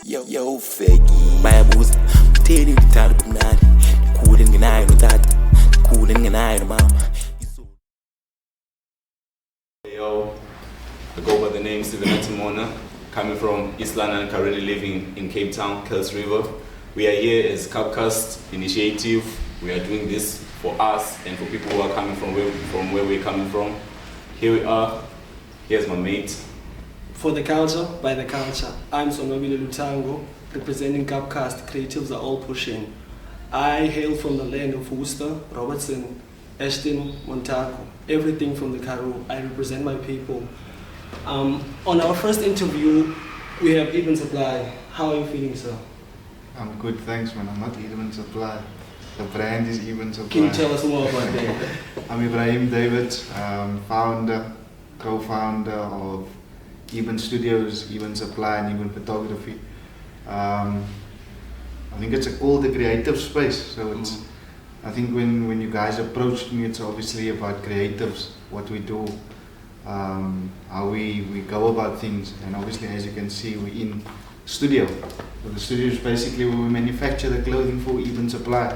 Yo, Feggy. Bayabuza, utheni ngithanda ubumnandi. Ndikhule ngenayo notata, ndikhule ngenayo nomama. Yo, I go by the name Sivenathi, coming from East London, currently living in Cape Town, Kells River. We are here as KAAPcast Initiative. We are doing this for us and for people who are coming from where we're coming from. Here we are. Here's my mate. For the culture, by the culture. I'm Sonwabile Luthango, representing KAAPcast. Creatives are all pushing. I hail from the land of Worcester, Robertson, Ashton, Montako. Everything from the Karoo. I represent my people. On our first interview, we have Eben Supply. How are you feeling, sir? I'm good, thanks, man. I'm not Eben Supply. The brand is Eben Supply. Can you tell us more about that? I'm Ebraheem, founder, co-founder of Eben Studios, Eben Supply, and Eben Photography. I think it's called the creative space. So it's. I think when you guys approached me, it's obviously about creatives, what we do, how we go about things, and obviously, as you can see, we're in studio. So the studio is basically where we manufacture the clothing for Eben Supply,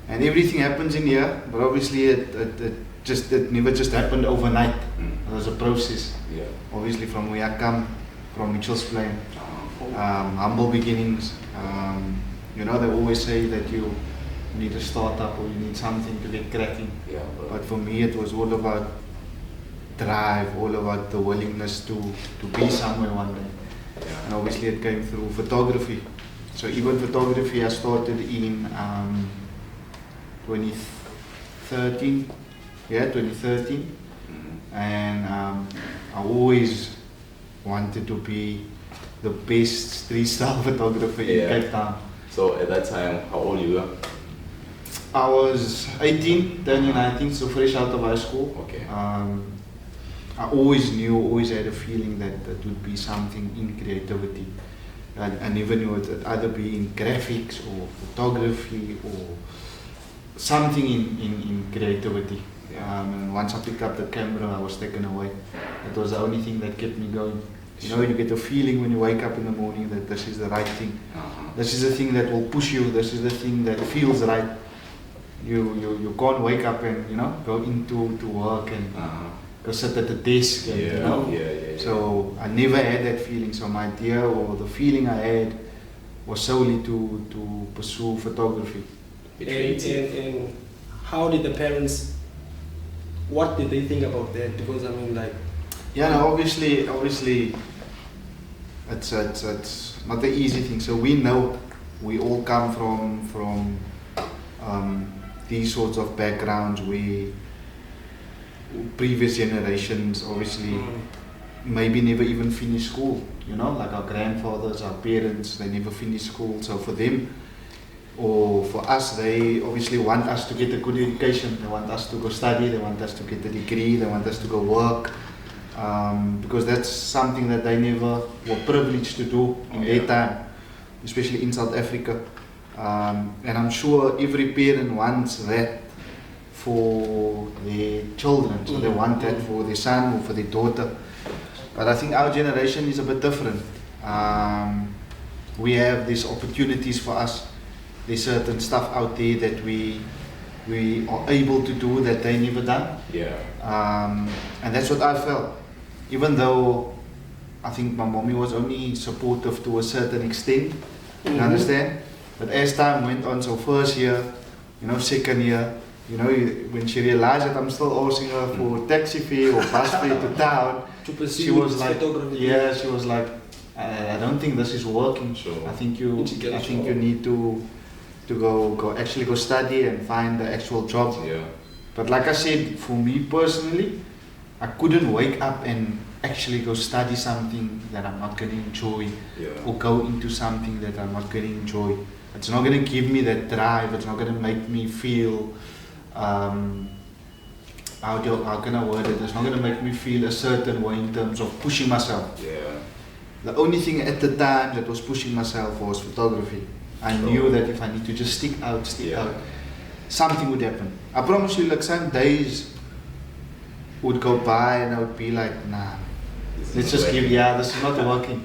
and everything happens in here. But obviously, it never just happened overnight. It was a process. Yeah. Obviously, from where I come, from Mitchell's Plain, humble beginnings. They always say that you need a startup or you need something to get cracking. Yeah, but for me, it was all about drive, all about the willingness to be somewhere one day. Yeah. And obviously, it came through photography. So even photography, I started in 2013. Yeah, 2013. And I always wanted to be the best street style photographer in Cape Town. So at that time, how old you were? I was 18, turning 19, so fresh out of high school. Okay. I always had a feeling that that would be something in creativity. I never knew it would either be in graphics or photography or something in creativity. And once I picked up the camera, I was taken away. It was the only thing that kept me going. You get a feeling when you wake up in the morning that this is the right thing. This is the thing that will push you. This is the thing that feels right. You can't wake up and go into work and go sit at the desk. And, So I never had that feeling. So my idea or the feeling I had was solely to pursue photography. And how did the parents? What did they think about that? Because obviously, it's not the easy thing. So we know we all come from these sorts of backgrounds. We previous generations obviously maybe never even finished school. Like our grandfathers, our parents, they never finished school. So for them, or for us, they obviously want us to get a good education. They want us to go study. They want us to get a degree. They want us to go work. Because that's something that they never were privileged to do in their time, especially in South Africa. And I'm sure every parent wants that for their children. So they want that for their son or for their daughter. But I think our generation is a bit different. We have these opportunities for us. There's certain stuff out there that we are able to do that they never done. And that's what I felt. Even though I think my mommy was only supportive to a certain extent, you understand? But as time went on, so first year, second year, when she realized that I'm still asking her for taxi fare or bus fare to town, she was like, she was like, I don't think this is working. Sure. I think you need to go study and find the actual job. But like I said, for me personally, I couldn't wake up and actually go study something that I'm not going to enjoy or go into something that I'm not going to enjoy. It's not going to give me that drive. It's not going to make me feel, how can I word it? It's not going to make me feel a certain way in terms of pushing myself. The only thing at the time that was pushing myself was photography. I knew that if I need to just stick out, something would happen. I promise you, like some days would go by and I would be like, nah, let's just give, this is not working.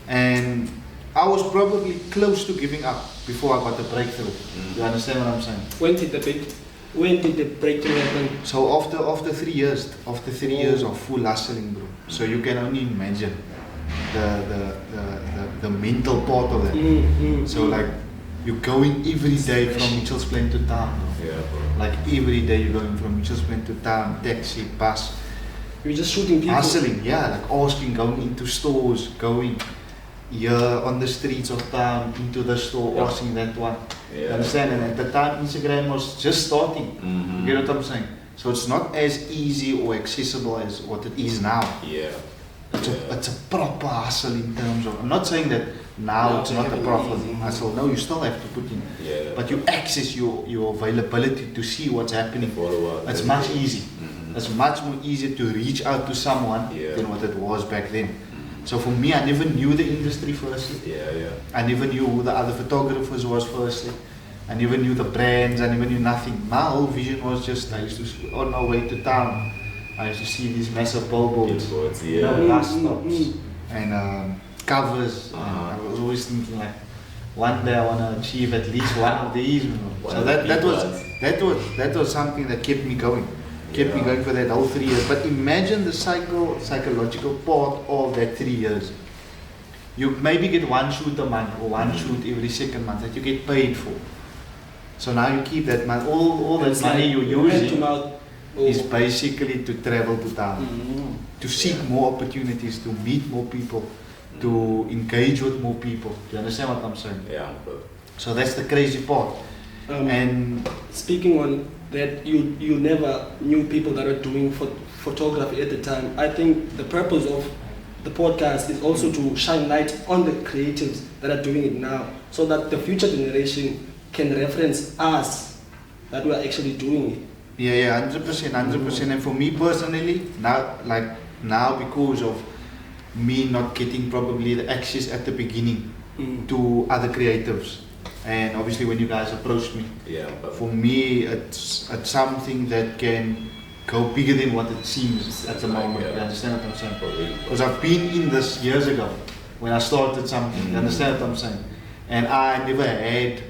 And I was probably close to giving up before I got the breakthrough. You understand what I'm saying? When did the breakthrough happen? So after 3 years, after 3 years of full hustling, bro. So you can only imagine the mental part of that. So like you're going every day from Mitchell's Plain to town, bro. Yeah, bro. Like every day you're going from Mitchell's Plain to town, taxi, bus. You're just shooting people. Hustling, yeah, like asking, going into stores, going here on the streets of town, into the store, asking that one. You understand? And at the time, Instagram was just starting. You get what I'm saying? So it's not as easy or accessible as what it is now. Yeah. It's a proper hustle in terms of, I'm not saying that now it's not a proper hustle. No, you still have to put in. Yeah. But you access your availability to see what's happening. It's much easier. It's much more easier to reach out to someone than what it was back then. So for me, I never knew the industry firstly. I never knew who the other photographers was firstly. I never knew the brands, I never knew nothing. My whole vision was just, I used to, on our way to town, I used to see these massive billboards, bus stops, and covers. And I was always thinking like, one day I want to achieve at least one of these. So that was something that kept me going. Kept me going for that whole 3 years. But imagine the psychological part of that 3 years. You maybe get one shoot a month or one shoot every second month that you get paid for. So now you keep that money, all that money you're using is basically to travel to town, to seek more opportunities, to meet more people, to engage with more people. Do you understand what I'm saying? Yeah. So that's the crazy part. And speaking on that, you never knew people that were doing photography at the time. I think the purpose of the podcast is also to shine light on the creatives that are doing it now, so that the future generation can reference us that we are actually doing it. Yeah, 100%. And for me personally, now because of me not getting probably the access at the beginning to other creatives, and obviously when you guys approached me, for me it's something that can go bigger than what it seems at the moment. You understand what I'm saying? Because I've been in this years ago when I started something. You understand what I'm saying? And I never had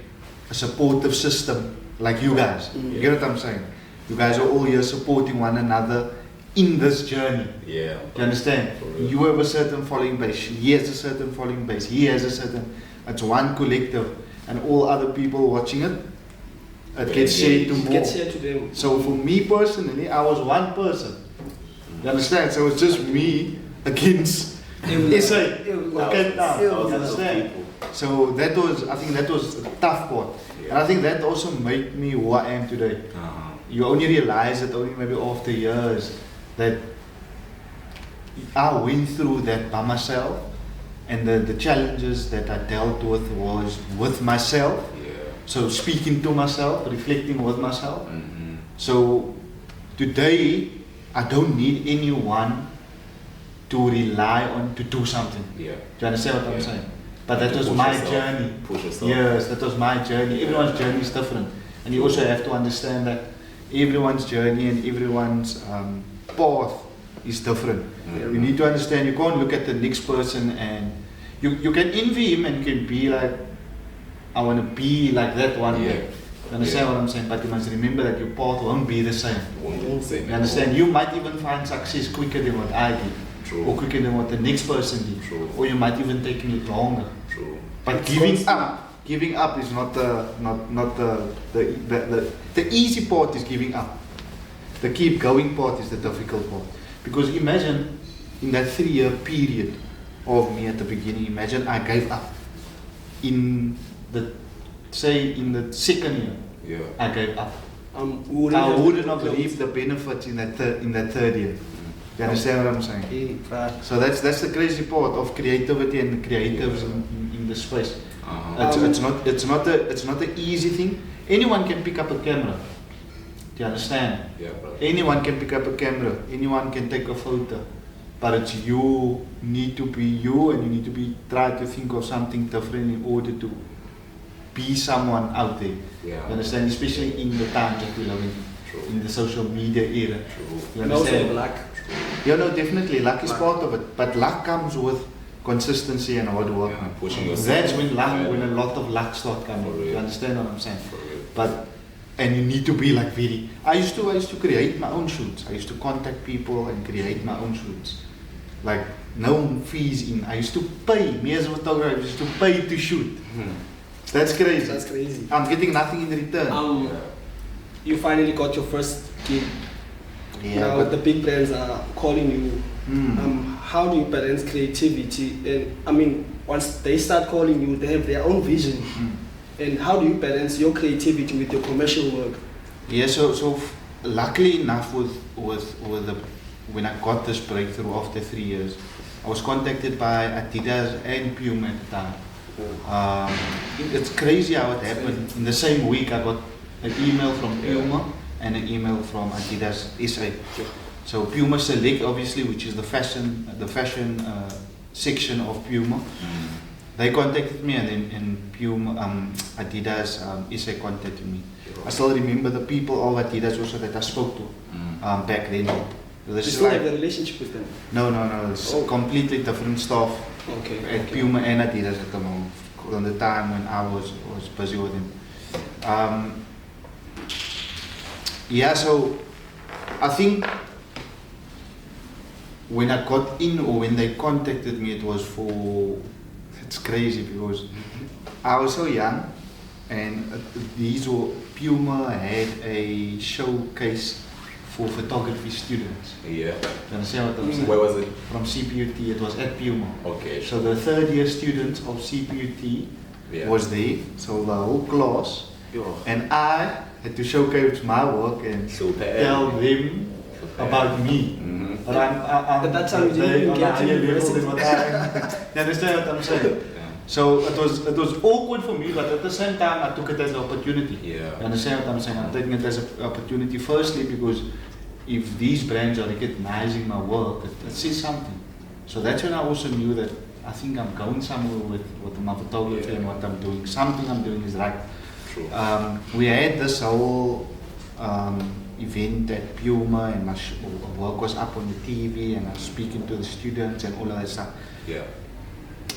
a supportive system like you guys. You get what I'm saying? You guys are all here supporting one another in this journey. Yeah. Do you understand? You have a certain following base. He has a certain following base. He has a certain. It's one collective, and all other people watching it. It gets shared to more. Gets shared to them. So for me personally, I was one person. You understand? So it's just me against SA. Okay, now. You understand? So that was, I think that was a tough part. And I think that also made me who I am today. You only realize it only maybe after years that I went through that by myself, and the challenges that I dealt with was with myself. So speaking to myself, reflecting with myself. So today I don't need anyone to rely on to do something. Do you understand what I'm saying? But that was my journey. Push yourself. Yes, that was my journey. Everyone's journey is different, and you also have to understand that everyone's journey and everyone's path is different. You need to understand, you can't look at the next person and you can envy him and you can be like, I want to be like that one day. You understand what I'm saying? But you must remember that your path won't be the same. You understand? You might even find success quicker than what I did, or quicker than what the next person did, or you might even take it longer. But giving up is not the easy part is giving up. The keep going part is the difficult part. Because imagine in that 3-year period of me at the beginning, imagine I gave up. In the second year, I gave up. I wouldn't have reaped the benefits in that third year. You understand what I'm saying? So that's the crazy part of creativity and creatives in the space. It's not an easy thing. Anyone can pick up a camera. Do you understand? Anyone can pick up a camera. Anyone can take a photo. But it's you need to be you, and you need to try to think of something different in order to be someone out there. You understand? Especially in the times that we live in the social media era. You understand? Luck. Yeah, no, definitely luck is part of it. But luck comes with consistency and hard work. Yeah, pushing yourself. That's when Yeah. when a lot of luck start coming. For real. You understand what I'm saying? For real. But and you need to be like very. I used to create my own shoots. I used to contact people and create my own shoots. Like no fees in. I used to pay. Me as a photographer, I used to pay to shoot. That's crazy. That's crazy. I'm getting nothing in return. You finally got your first gig. Yeah, Now but the big brands are calling you. How do you balance creativity? And I mean, once they start calling you, they have their own vision. And how do you balance your creativity with your commercial work? yeah. So luckily enough, with the when I got this breakthrough after 3 years, I was contacted by Adidas and Puma at the time. It's crazy how it happened. In the same week, I got an email from Puma and an email from Adidas SA. So Puma Select, obviously, which is the fashion section of Puma. They contacted me, and then Puma, Adidas SA contacted me. I still remember the people of Adidas also that I spoke to back then. You still have a relationship with them? No. It's completely different stuff. Okay. At Puma and Adidas at the moment. On the time when I was busy with them. Yeah, so I think when I got in, or when they contacted me, it was for, it's crazy because I was so young, and these were, Puma had a showcase for photography students. Yeah. You understand what I'm saying? Where was it? From CPUT, it was at Puma. Okay. So the third year students of CPUT was there, so the whole class, and I had to showcase my work and tell them about me. But At that time, you didn't even get to university. You understand what I'm saying? So it was awkward for me, but at the same time, I took it as an opportunity. You understand what I'm saying? I'm taking it as an opportunity, firstly because if these brands are recognizing my work, it says something. So that's when I also knew that I think I'm going somewhere with my photography and what I'm doing. Something I'm doing is right. True. We had this whole event at Puma, and my work was up on the TV, and I was speaking to the students and all of that stuff. Yeah.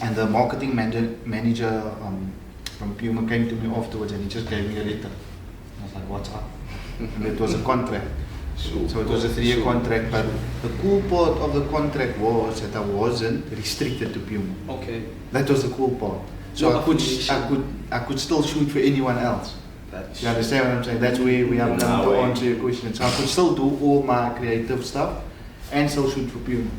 And the marketing manager from Puma came to me afterwards, and he just gave me a letter. I was like, what's up? And it was a contract. So it was a 3-year contract, but the cool part of the contract was that I wasn't restricted to Puma. Okay. That was the cool part. So I could still shoot for anyone else. You understand what I'm saying? That's where we have come to answer your question. So I could still do all my creative stuff and still shoot for Puma.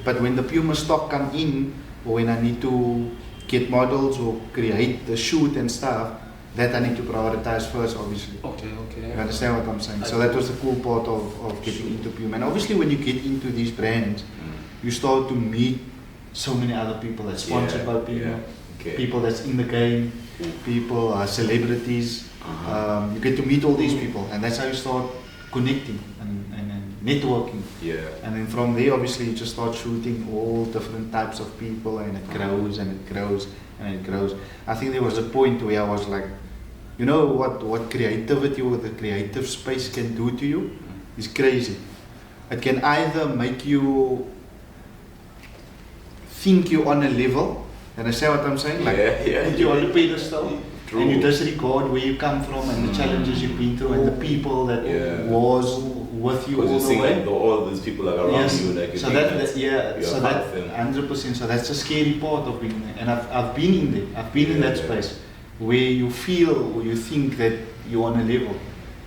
But when the Puma stock come in, or when I need to get models or create the shoot and stuff, that I need to prioritize first, obviously. Okay. You understand what I'm saying? So that was the cool part of getting into Puma. And obviously when you get into these brands, you start to meet so many other people that's sponsored by Puma, people that's in the game, people, celebrities. You get to meet all these people, and that's how you start connecting and networking. And then from there, obviously, you just start shooting all different types of people, and it grows and it grows and it grows. I think there was a point where I was like, you know what creativity or the creative space can do to you is crazy. It can either make you think you're on a level, and I say what I'm saying, like put you on a pedestal, and you disregard where you come from and the challenges you've been through and the people that was with you all the way. Like all these people are around you, like you so think so that 100%. So that's the scary part of being there, and I've been in there. I've been in that space where you feel or you think that you're on a level,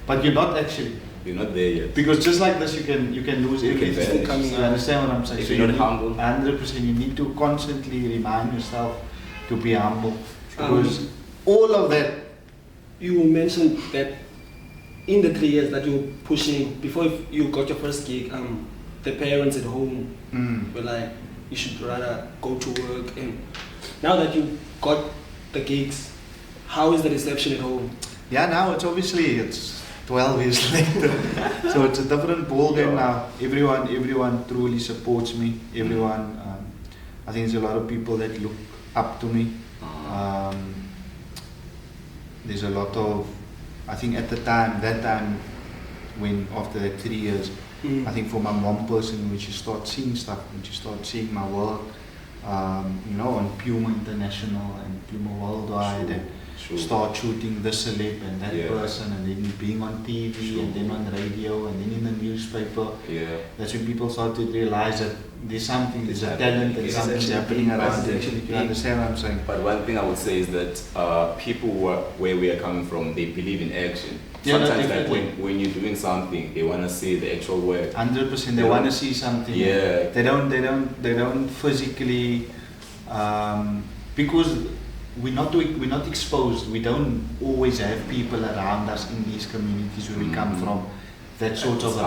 but you're not actually. You're not there yet. Because just like this, you can lose everything. You understand what I'm saying? If you're not humble. 100%. You need to constantly remind yourself to be humble, because all of that. You mentioned that in the 3 years that you were pushing, before you got your first gig, the parents at home were like, you should rather go to work. And now that you got the gigs, how is the reception at home? Yeah, now it's 12 years later, so it's a different ballgame now. Everyone truly supports me. Everyone, I think there's a lot of people that look up to me. There's a lot of, I think at that time, when after that 3 years, I think for my mom personally, when she started seeing stuff, when she started seeing my work, on Puma International and Puma Worldwide, and start shooting this celeb and that person, and then being on TV and then on radio and then in the newspaper. That's when people start to realize that there's a talent and something's happening around it. You understand what I'm saying? But one thing I would say is that people where we are coming from, they believe in action. Yeah, sometimes like when you're doing something, they want to see the actual work. 100%. They want to see something. Yeah. They don't physically, because we're not exposed. We don't always have people around us in these communities where we come from. That sort of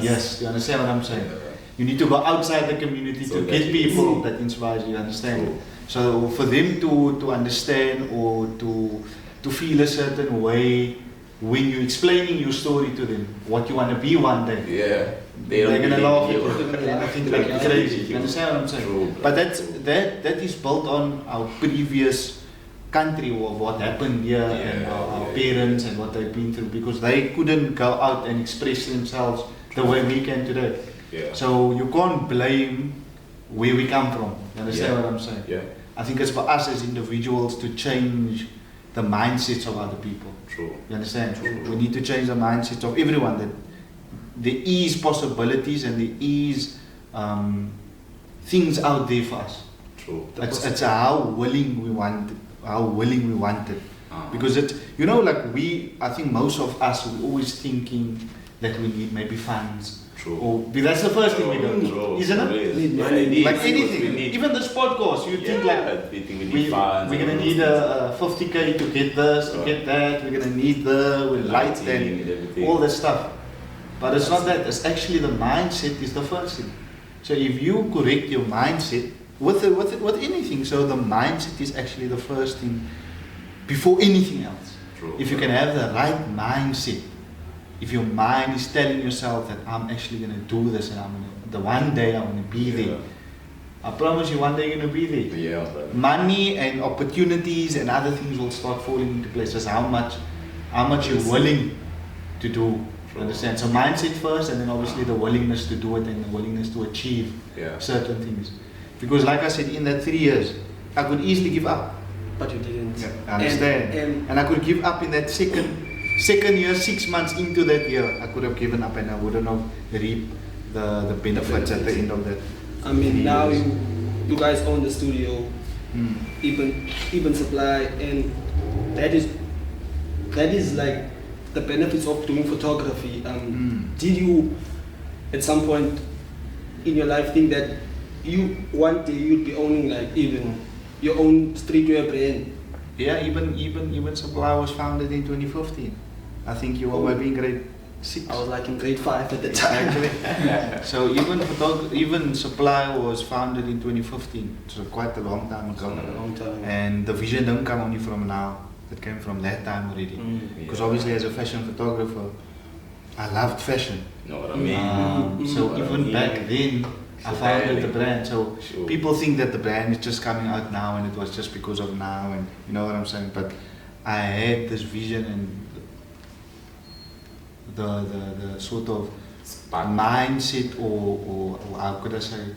yes. You understand what I'm saying? Yeah. You need to go outside the community to get people that inspires you. Understand? True. So for them to understand or to feel a certain way. When you're explaining your story to them, what you want to be one day, they're gonna laugh at you. They're gonna think like you're crazy. You understand what I'm saying? True. But that is built on our previous country or what happened here and our parents and what they've been through, because they couldn't go out and express themselves the way we can today. So you can't blame where we come from. You understand what I'm saying? I think it's for us as individuals to change the mindsets of other people. True. You understand? We need to change the mindsets of everyone, that there is possibilities and there is things out there for us. True. It's how willing we want it. Because I think most of us are always thinking that we need maybe funds. Or that's the first thing we do, isn't it? Need money. Like anything, even this podcast, you think like we need funds. We're gonna need a 50k to get this, to get that. We're gonna need the light and all that stuff. But it's not that. It's actually the mindset is the first thing. So if you correct your mindset with anything, so the mindset is actually the first thing before anything else. If you can have the right mindset. If your mind is telling yourself that I'm actually going to do this and one day I'm going to be there, I promise you one day you're going to be there. Money and opportunities and other things will start falling into place. Just how much you're willing to do. Understand? So mindset first, and then obviously the willingness to do it and the willingness to achieve certain things. Because like I said, in that 3 years, I could easily give up. But you didn't. I understand. And I could give up in that second year, 6 months into that year, I could have given up and I wouldn't have reaped the benefits at the end of that. I mean, now you guys own the studio, Eben Supply, and that is like the benefits of doing photography. Did you, at some point in your life, think that one day you'd be owning like even your own streetwear brand? Yeah, Eben Supply was founded in 2015. I think you were maybe in grade 6. I was like in grade 5 at the time. So Eben Supply was founded in 2015. So quite a long time ago. And the vision didn't come only from now. It came from that time already. Because obviously as a fashion photographer, I loved fashion. You know what I mean? So even back then, I founded the brand. So people think that the brand is just coming out now and it was just because of now, and you know what I'm saying. But I had this vision and the sort of mindset or how could I say?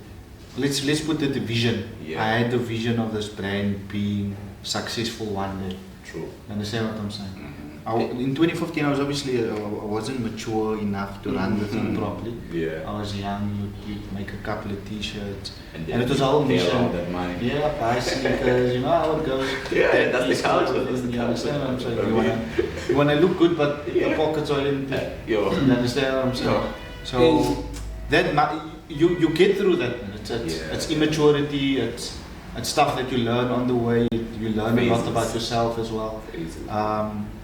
Let's put it the vision. I had the vision of this brand being successful one day. True. Understand what I'm saying? In 2015, I was obviously I wasn't mature enough to run the thing properly. I was young. You'd make a couple of T-shirts, and it was all mission. Buy sneakers. You know how it goes. That's the culture. You understand what I'm saying? You wanna look good, but your pockets are empty. You understand what I'm saying? So that you get through that. It's immaturity. It's stuff that you learn on the way. You learn a lot about yourself as well.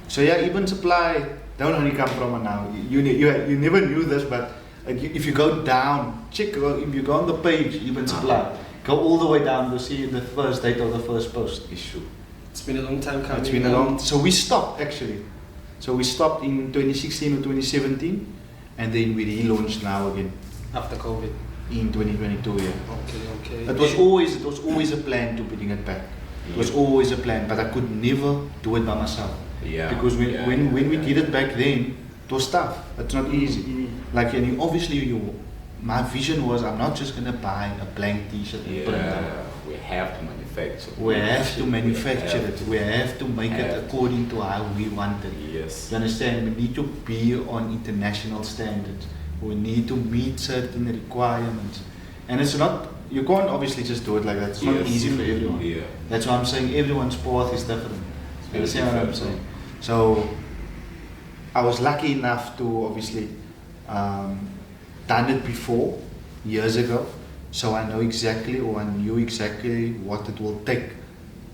So Eben Supply don't only come from now. You never knew this, but if you go down, if you go on the page, Eben Supply, go all the way down to see the first date of the first post. It's been a long time coming. It's been a long. So we stopped actually. So we stopped in 2016 or 2017, and then we relaunched now again after COVID in 2022. Okay. It was always a plan to bring it back. It was always a plan, but I could never do it by myself. Because when we did it back then, it was tough. It's not easy. Like, and obviously you my vision was I'm not just gonna buy a blank T-shirt and print it. We have to manufacture. We have to manufacture it. We have to make it Have to. according to how we want it. Yes. You understand? We need to be on international standards. We need to meet certain requirements. And it's not, you can't obviously just do it like that. It's not Yes. easy for everyone. Yeah. That's why I'm saying everyone's path is different. You understand what I'm different. saying? So I was lucky enough to obviously done it before, years ago. So I know exactly, or I knew exactly what it will take.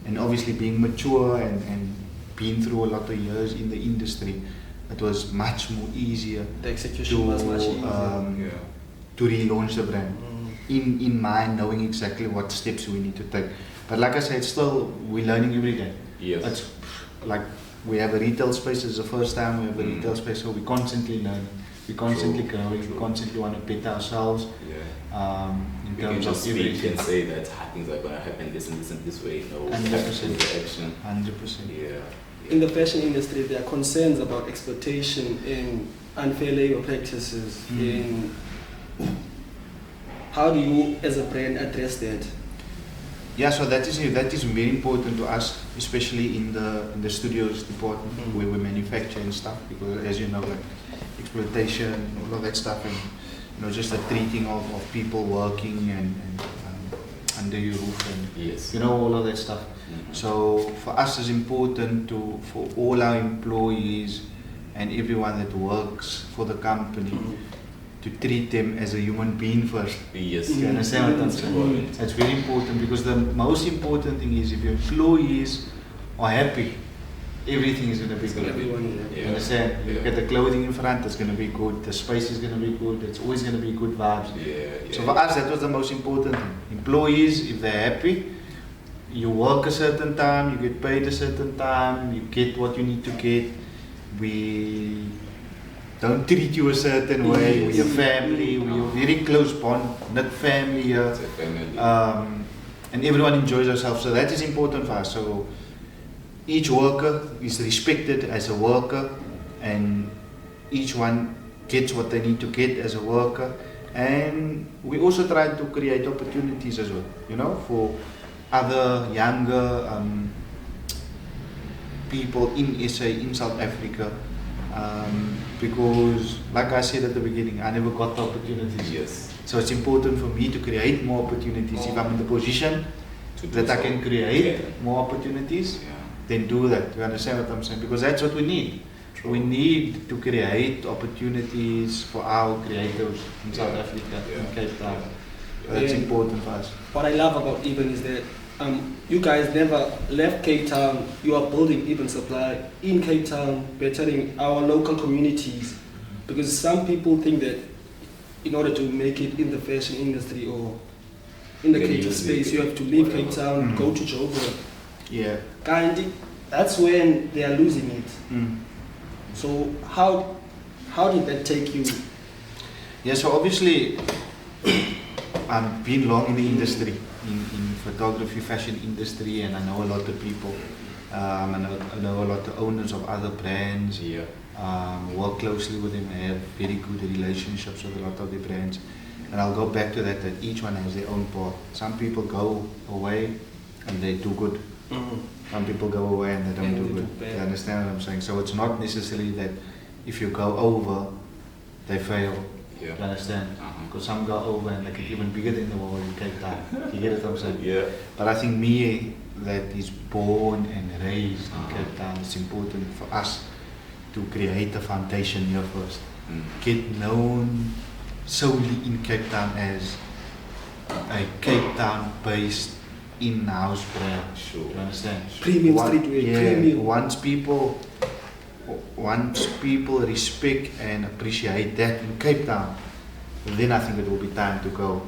And obviously being mature and been through a lot of years in the industry, it was much more easier The execution was much easier. to relaunch the brand. In mind, knowing exactly what steps we need to take. But like I said, still we're learning every day. Yes. It's like we have a retail space. It's the first time we have a retail space, so we're constantly learning. We're constantly growing. We constantly want to better ourselves. Yeah. In You can terms just of speak everything. and say that things are going to happen this and this and this way. No, 100%. action. 100%. Yeah. In the fashion industry, there are concerns about exploitation and unfair labor practices. In how do you, as a brand, address that? Yeah, so that is very important to us, especially in the studios department where we manufacture and stuff. Because as you know, like exploitation, all of that stuff, and just the treating of people working and under your roof, and all of that stuff. So for us, it's important for all our employees and everyone that works for the company to treat them as a human being first. Yes. You understand what I'm saying? That's very important, because the most important thing is if your employees are happy, everything is going to be good. You understand? You look at the clothing in front, it's going to be good. The space is going to be good. It's always going to be good vibes. So for us, that was the most important thing. Employees, if they're happy, you work a certain time, you get paid a certain time, you get what you need to get. We don't treat you a certain way. We're a family. We're a very close bond, not family here. It's a family. And everyone enjoys ourselves. So that is important for us. So each worker is respected as a worker, and each one gets what they need to get as a worker. And we also try to create opportunities as well, for other younger people in SA, in South Africa. Because, like I said at the beginning, I never got the opportunities. Yes. So it's important for me to create more opportunities. If I'm in the position that I can create more opportunities, then do that. You understand what I'm saying? Because that's what we need. We need to create opportunities for our creators in South Africa, in Cape Town. That's important for us. What I love about Eben is that you guys never left Cape Town. You are building Eben Supply in Cape Town, bettering our local communities. Because some people think that in order to make it in the fashion industry or in the creative space, you have to leave Cape Town, go to Joburg. Yeah. Kinda, that's when they are losing it. So how did that take you? Yeah, so obviously I've been long in the industry, in photography, fashion industry, and I know a lot of people. I know a lot of owners of other brands. Work closely with them, have very good relationships with a lot of the brands. And I'll go back to that each one has their own part. Some people go away and they do good. Some people go away and they don't do good. You understand what I'm saying? So it's not necessarily that if you go over, they fail. You understand? Because some go over and they get even bigger than the wall in Cape Town. You get what I'm saying? But I think me, that is born and raised in Cape Town, it's important for us to create a foundation here first. Get known solely in Cape Town as a Cape Town based in-house brand. You understand? Premium streetwear. Premium. Once people respect and appreciate that in Cape Town, then I think it will be time to go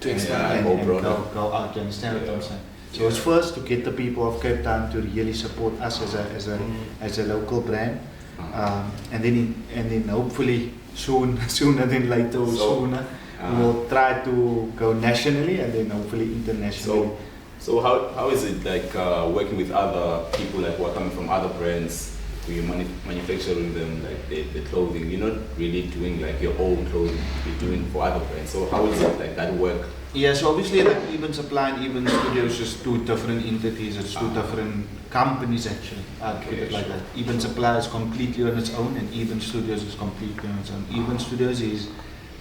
expand and go out. You understand what I'm saying? So it's first to get the people of Cape Town to really support us as a local brand, and then hopefully sooner than later or sooner we'll try to go nationally and then hopefully internationally. So how is it like working with other people like who are coming from other brands you're manufacturing them, like the clothing, you're not really doing like your own clothing, you're doing for other brands. So how is it like that work? Yeah, so obviously like Eben Supply and Eben Studios is two different entities, it's two different companies actually, I'd put it like that. Eben Supply is completely on its own and Eben Studios is completely on its own. Eben Studios is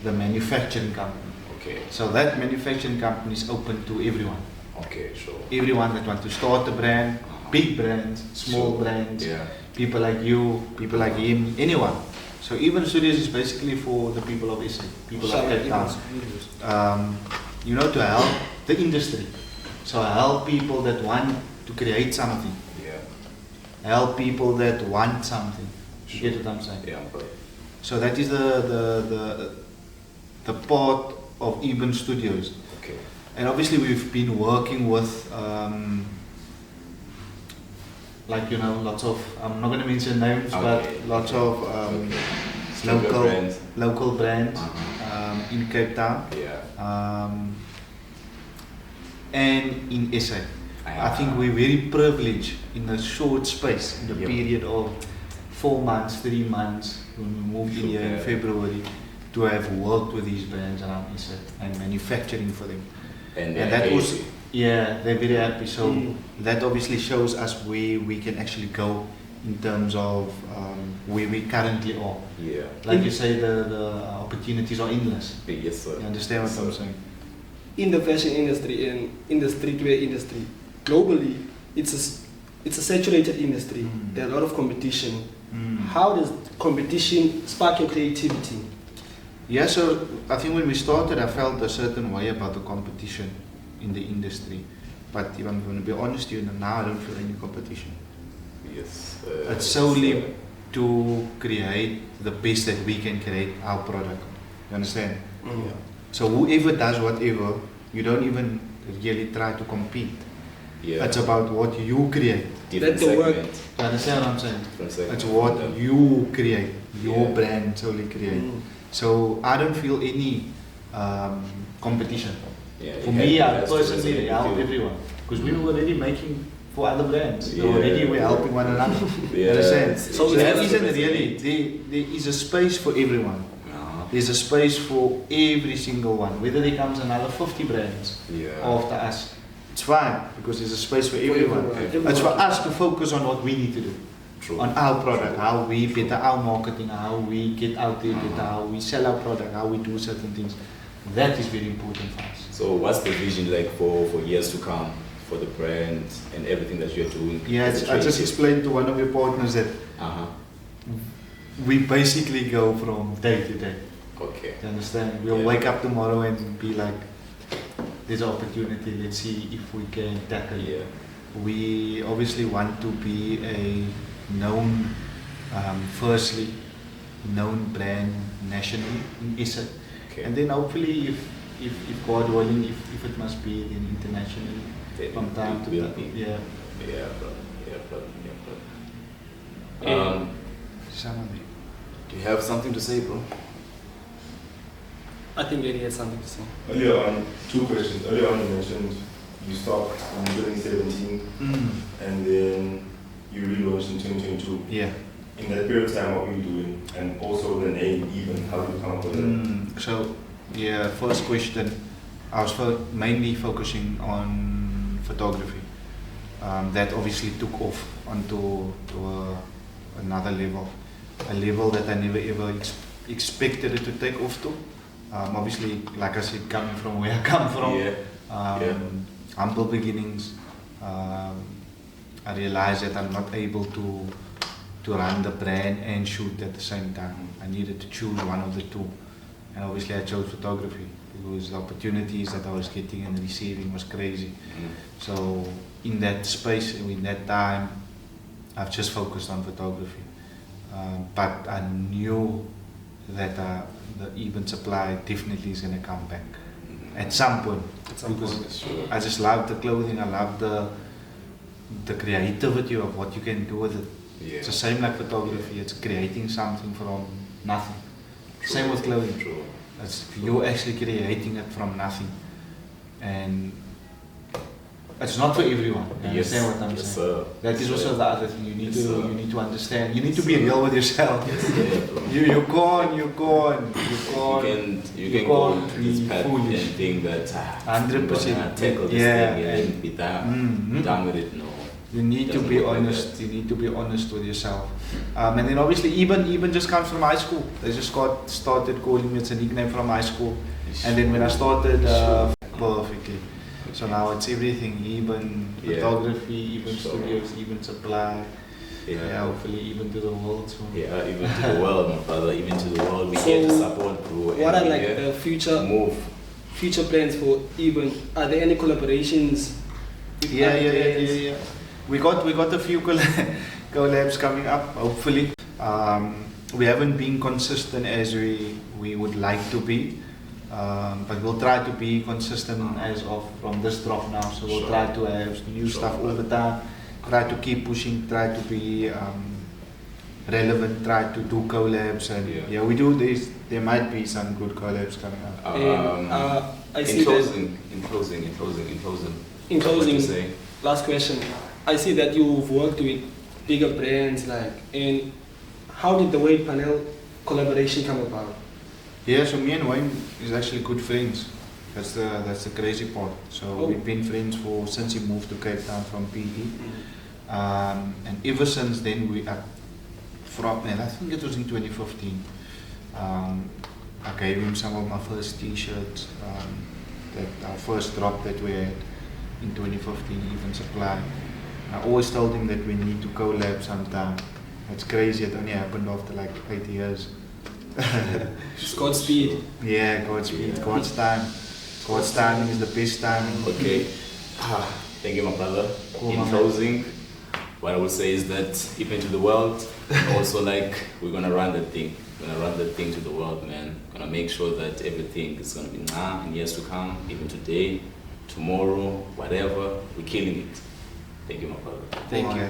the manufacturing company. Okay. So that manufacturing company is open to everyone. Okay, sure. Everyone that wants to start a brand, big brands, small brands, people like you, people like him, anyone. So Eben Studios is basically for the people of SA, people like Cape Town. You know, to help the industry. So help people that want to create something. Help people that want something. You get what I'm saying? Yeah. So that is the part of Eben Studios. Okay. And obviously we've been working with like, you know, lots of, I'm not going to mention names, but lots of local brands in Cape Town and in SA. I think we're very privileged in a short space, in the period of 4 months, 3 months, when we moved in here in February, to have worked with these brands around SA and manufacturing for them. And that was, they're very happy. So that obviously shows us where we can actually go in terms of where we currently are. Yeah. Like you say, the opportunities are endless. Yes, sir. You understand what I'm saying? In the fashion industry and in the streetwear industry, globally, it's a saturated industry. There's a lot of competition. How does competition spark your creativity? Yeah, so I think when we started, I felt a certain way about the competition in the industry. But if I'm going to be honest with you, now I don't feel any competition. Yes. It's solely to create the best that we can create our product. You understand? Yeah. So whoever does whatever, you don't even really try to compete. Yeah. It's about what you create. That's the work. You understand what I'm saying? It's what you create, your brand solely create. So I don't feel any competition. For me, I personally help everyone because we were already making for other brands. So already we're helping one another. You understand? So there isn't really, there is a space for everyone. There's a space for every single one. Whether there comes another 50 brands after us, it's fine because there's a space for everyone. It's for us to focus on what we need to do. On our product, how we better our marketing, how we get out there better, how we sell our product, how we do certain things. That is very important for us. So what's the vision like for years to come for the brand and everything that you're doing? Yeah, I just explained to one of your partners that we basically go from day to day. Okay. You understand? We'll wake up tomorrow and be like, there's an opportunity, let's see if we can tackle it. We obviously want to be a known, firstly, known brand nationally in SA. And then hopefully, if God willing, if it must be, then internationally from time to time. Do you have something to say, bro? I think Eddie had something to say. Earlier on, 2 questions. Earlier on you mentioned you stopped in 2017 and then you relaunched in 2022. Yeah. In that period of time, what were you doing? And also the name Eben, how did you come up with it? So, first question, I was mainly focusing on photography. That obviously took off onto another level. A level that I never ever expected it to take off to. Obviously, like I said, coming from where I come from, humble beginnings, I realized that I'm not able to run the brand and shoot at the same time. I needed to choose one of the two, and obviously I chose photography because the opportunities that I was getting and receiving was crazy. So in that space, in that time, I've just focused on photography, but I knew that the Eben supply definitely is going to come back at some point. Because I just love the clothing, I love the creativity of what you can do with it. It's the same like photography, it's creating something from nothing. Same with clothing. You're actually creating it from nothing. And It's not for everyone. You Yes, understand what I'm yes, saying? sir. That is Yes, also sir. the other thing. You need Yes, to sir. you need to understand. You need to Yes, be sir. real with yourself. Yeah, bro. You can't You can go can't to this be path foolish. and think that 100%. I'm gonna tackle this Yeah, thing and then be Mhm. done with it. No. You need to Doesn't be work like honest. You need to be honest with yourself. And then obviously even just comes from high school. They just started calling me. It's a nickname from high school. And then when I started perfectly. So now it's everything, even Yeah. photography, even Sure. studios, even supply. Yeah, hopefully even to the world soon. Yeah, even to the world, my brother, even to the world. We So, get the support, bro. What are and we like get the future move. plans for Eben? Are there any collaborations? with Yeah. other brands? We got a few collabs coming up, hopefully. We haven't been consistent as we would like to be. But we'll try to be consistent as of from this drop now. So we'll try to have new stuff all the time. Try to keep pushing. Try to be relevant. Try to do collabs, and yeah, we do this. There might be some good collabs coming up. I see in that. closing. In What closing, you say? last question. I see that you've worked with bigger brands, and how did the Wade Panel collaboration come about? Yeah, so me and Wayne is actually good friends. That's the crazy part. So we've been friends since he moved to Cape Town from PE. And ever since then I think it was in 2015. I gave him some of my first T-shirts, that our first drop that we had in 2015, even supply. I always told him that we need to collab sometime. It's crazy, it only happened after like 8 years. Godspeed. Yeah, Godspeed, God's time. God's timing is the best timing. Okay. Thank you, my brother. Cool, In my man. closing, what I would say is that even to the world, also we're gonna run that thing. We're gonna run that thing to the world, man. Gonna make sure that everything is gonna be now in years to come, even today, tomorrow, whatever. We're killing it. Thank you, my brother. Thank you.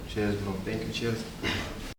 Cheers, bro. Thank you. Cheers.